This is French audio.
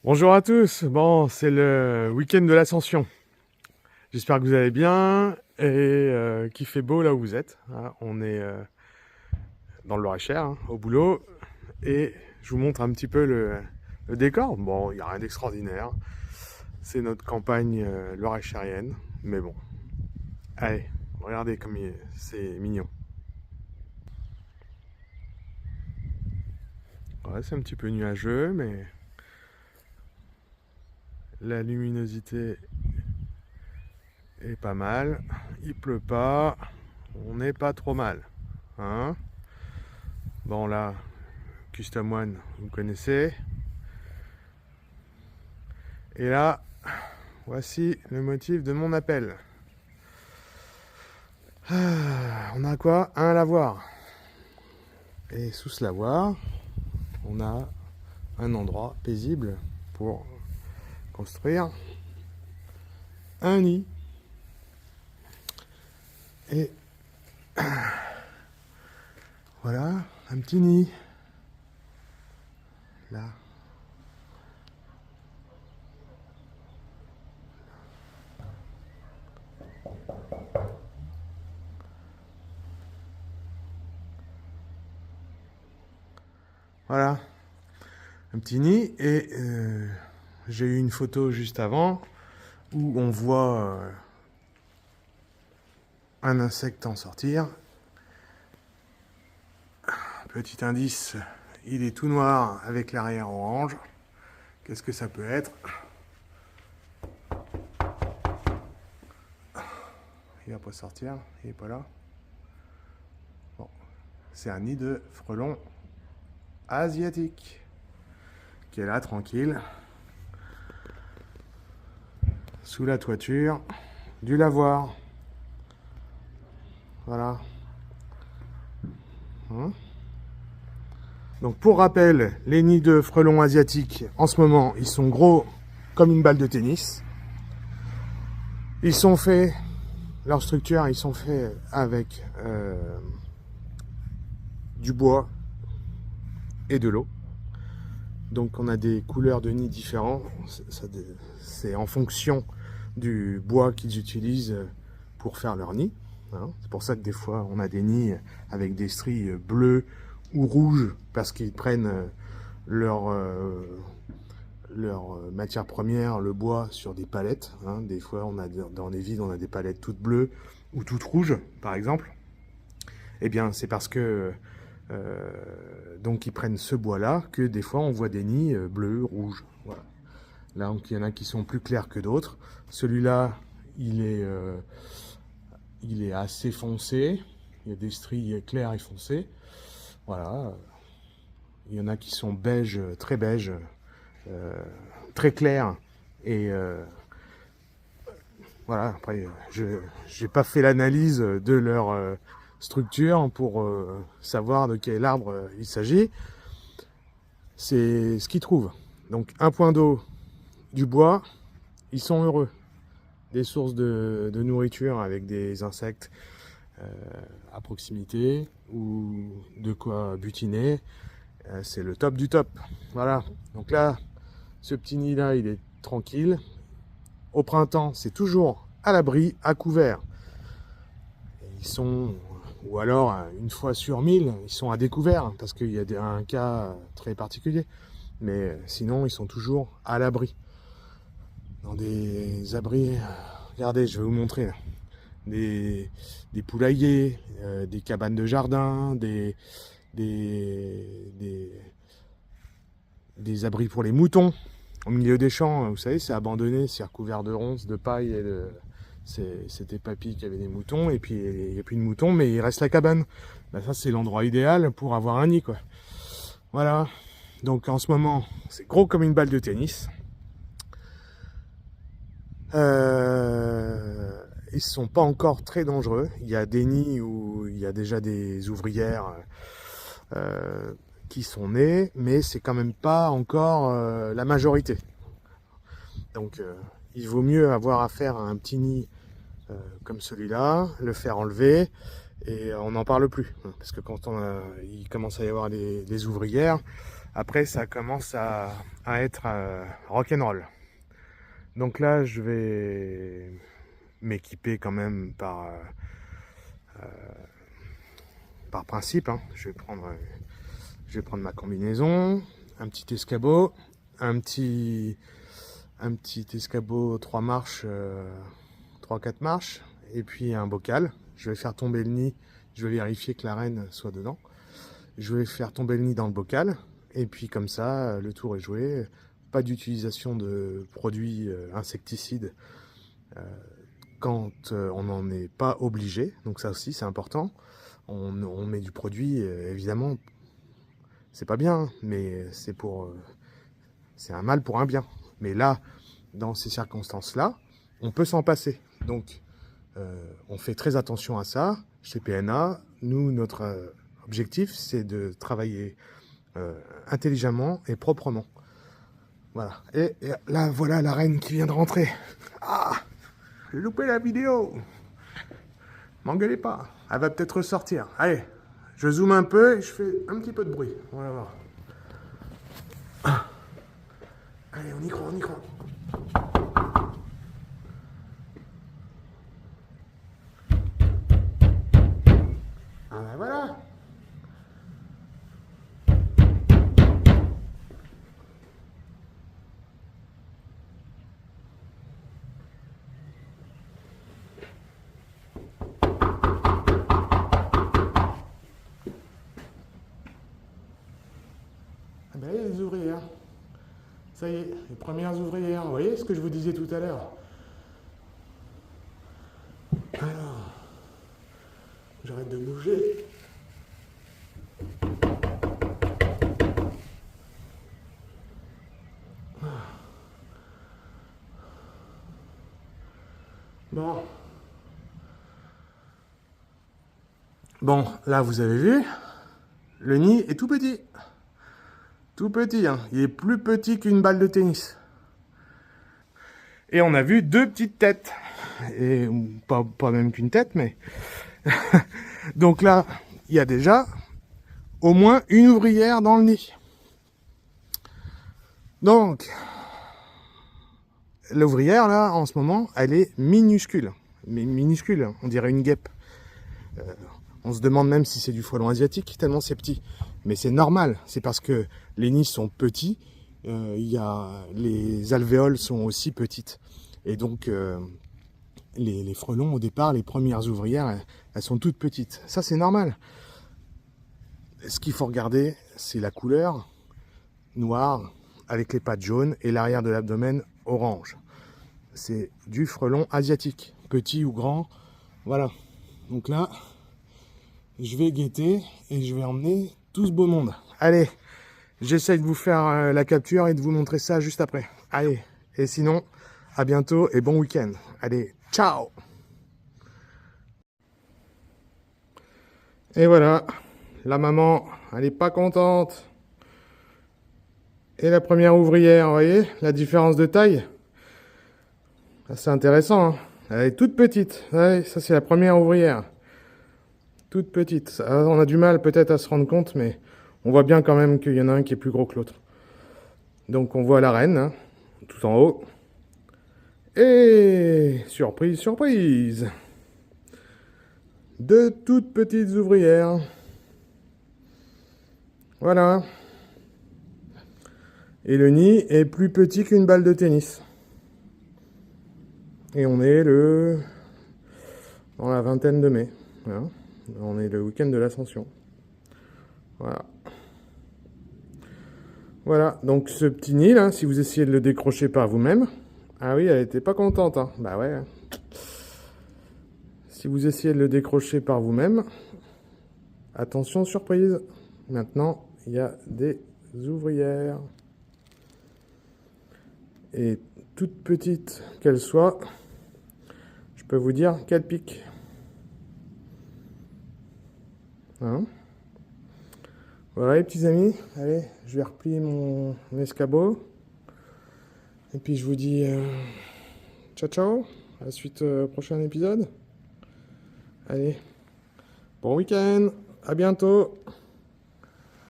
Bonjour à tous, bon c'est le week-end de l'Ascension. J'espère que vous allez bien et qu'il fait beau là où vous êtes. Hein. On est dans le Loir-et-Cher, hein, au boulot, et je vous montre un petit peu le décor. Bon, il n'y a rien d'extraordinaire, c'est notre campagne loir-et-chérienne, mais bon, allez, regardez comme c'est mignon. Ouais, c'est un petit peu nuageux, mais la luminosité est pas mal, il pleut pas, on n'est pas trop mal. Hein. Bon là, Custom One, vous connaissez. Et là, voici le motif de mon appel. On a quoi? Un lavoir. Et sous ce lavoir, on a un endroit paisible pour construire un nid. Et voilà, un petit nid. Là. Voilà, un petit nid. Et j'ai eu une photo juste avant où on voit un insecte en sortir. Petit indice, il est tout noir avec l'arrière orange. Qu'est-ce que ça peut être? Il va pas sortir, il est pas là. Bon, c'est un nid de frelon asiatique qui est là tranquille sous la toiture du lavoir. Voilà. Donc pour rappel, les nids de frelons asiatiques en ce moment, ils sont gros comme une balle de tennis. Ils sont faits, leur structure, ils sont faits avec du bois et de l'eau. Donc on a des couleurs de nids différents. C'est en fonction du bois qu'ils utilisent pour faire leur nid. C'est pour ça que des fois on a des nids avec des stries bleues ou rouges parce qu'ils prennent leur matière première, le bois, sur des palettes. Des fois on a dans les vides on a des palettes toutes bleues ou toutes rouges par exemple. Eh bien c'est parce que donc ils prennent ce bois là que des fois on voit des nids bleus, rouges. Voilà. Là donc, il y en a qui sont plus clairs que d'autres. Celui-là il est assez foncé, il y a des stries claires et foncées. Voilà. Il y en a qui sont beige, très clairs. Et voilà, après, je n'ai pas fait l'analyse de leur structure pour savoir de quel arbre il s'agit. C'est ce qu'ils trouvent. Donc un point d'eau, du bois, ils sont heureux. Des sources de nourriture avec des insectes à proximité ou de quoi butiner, c'est le top du top. Voilà, donc là, ce petit nid là, il est tranquille. Au printemps, c'est toujours à l'abri, à couvert. Ils sont, ou alors une fois sur 1000, ils sont à découvert parce qu'il y a un cas très particulier. Mais sinon, ils sont toujours à l'abri. Dans des abris, regardez, je vais vous montrer là. Des poulaillers, des cabanes de jardin, des abris pour les moutons. Au milieu des champs, vous savez, c'est abandonné, c'est recouvert de ronces, de paille. Et c'était papy qui avait des moutons, et puis il n'y a plus de moutons, mais il reste la cabane. Ben, ça, c'est l'endroit idéal pour avoir un nid, quoi. Voilà. Donc en ce moment, c'est gros comme une balle de tennis. Ils sont pas encore très dangereux. Il y a des nids où il y a déjà des ouvrières qui sont nées, mais c'est quand même pas encore la majorité. Donc il vaut mieux avoir affaire à un petit nid comme celui-là, le faire enlever, et on n'en parle plus. Parce que quand il commence à y avoir des ouvrières, Après, ça commence à être rock'n'roll. Donc là, je vais m'équiper quand même par principe. Hein. Je vais prendre ma combinaison, un petit escabeau, un petit escabeau 3 marches, 3-4 marches, et puis un bocal. Je vais faire tomber le nid, je vais vérifier que la reine soit dedans. Je vais faire tomber le nid dans le bocal, et puis comme ça, le tour est joué. Pas d'utilisation de produits insecticides quand on n'en est pas obligé, donc ça aussi c'est important. On met du produit, évidemment, c'est pas bien, mais c'est un mal pour un bien. Mais là, dans ces circonstances-là, on peut s'en passer. Donc, on fait très attention à ça. Chez PNA, nous, notre objectif, c'est de travailler intelligemment et proprement. Voilà. Et là, voilà la reine qui vient de rentrer. Ah, j'ai loupé la vidéo. M'engueulez pas. Elle va peut-être ressortir. Allez, je zoome un peu et je fais un petit peu de bruit. On va voir. Ah. Allez, on y croit, on y croit. Ah ben voilà. Ah ben, les ouvrières. Ça y est, les premières ouvrières. Vous voyez ce que je vous disais tout à l'heure? Alors, j'arrête de bouger. Bon. Bon, là, vous avez vu, le nid est tout petit. Tout petit, hein. Il est plus petit qu'une balle de tennis. Et on a vu 2 petites têtes. Et pas même qu'une tête, mais... Donc là, il y a déjà au moins une ouvrière dans le nid. Donc, l'ouvrière, là, en ce moment, elle est minuscule. Mais minuscule, on dirait une guêpe. On se demande même si c'est du frelon asiatique, tellement c'est petit. Mais c'est normal, c'est parce que les nids sont petits, les alvéoles sont aussi petites. Et donc, les frelons, au départ, les premières ouvrières, elles sont toutes petites. Ça, c'est normal. Ce qu'il faut regarder, c'est la couleur noire avec les pattes jaunes et l'arrière de l'abdomen orange. C'est du frelon asiatique, petit ou grand. Voilà. Donc là, je vais guetter et je vais emmener tout ce beau monde. Allez, j'essaye de vous faire la capture et de vous montrer ça juste après. Allez, et sinon, à bientôt et bon week-end. Allez, ciao! Et voilà, la maman, elle est pas contente. Et la première ouvrière, vous voyez, la différence de taille. C'est intéressant, hein. Elle est toute petite. Ouais, ça, c'est la première ouvrière. Toute petite. On a du mal peut-être à se rendre compte, mais on voit bien quand même qu'il y en a un qui est plus gros que l'autre. Donc on voit la reine, hein, tout en haut. Et surprise, surprise, 2 toutes petites ouvrières. Voilà. Et le nid est plus petit qu'une balle de tennis. Et on est dans la 20aine de mai. Voilà. On est le week-end de l'Ascension. Voilà. Voilà, donc ce petit nid là, si vous essayez de le décrocher par vous-même. Ah oui, elle était pas contente, hein. Bah ouais. Si vous essayez de le décrocher par vous-même, attention, surprise. Maintenant, il y a des ouvrières. Et toute petite qu'elle soit, je peux vous dire qu'elle pique. Hein? Voilà les petits amis, allez, je vais replier mon escabeau. Et puis je vous dis ciao ciao, à la suite au prochain épisode. Allez, bon week-end, à bientôt.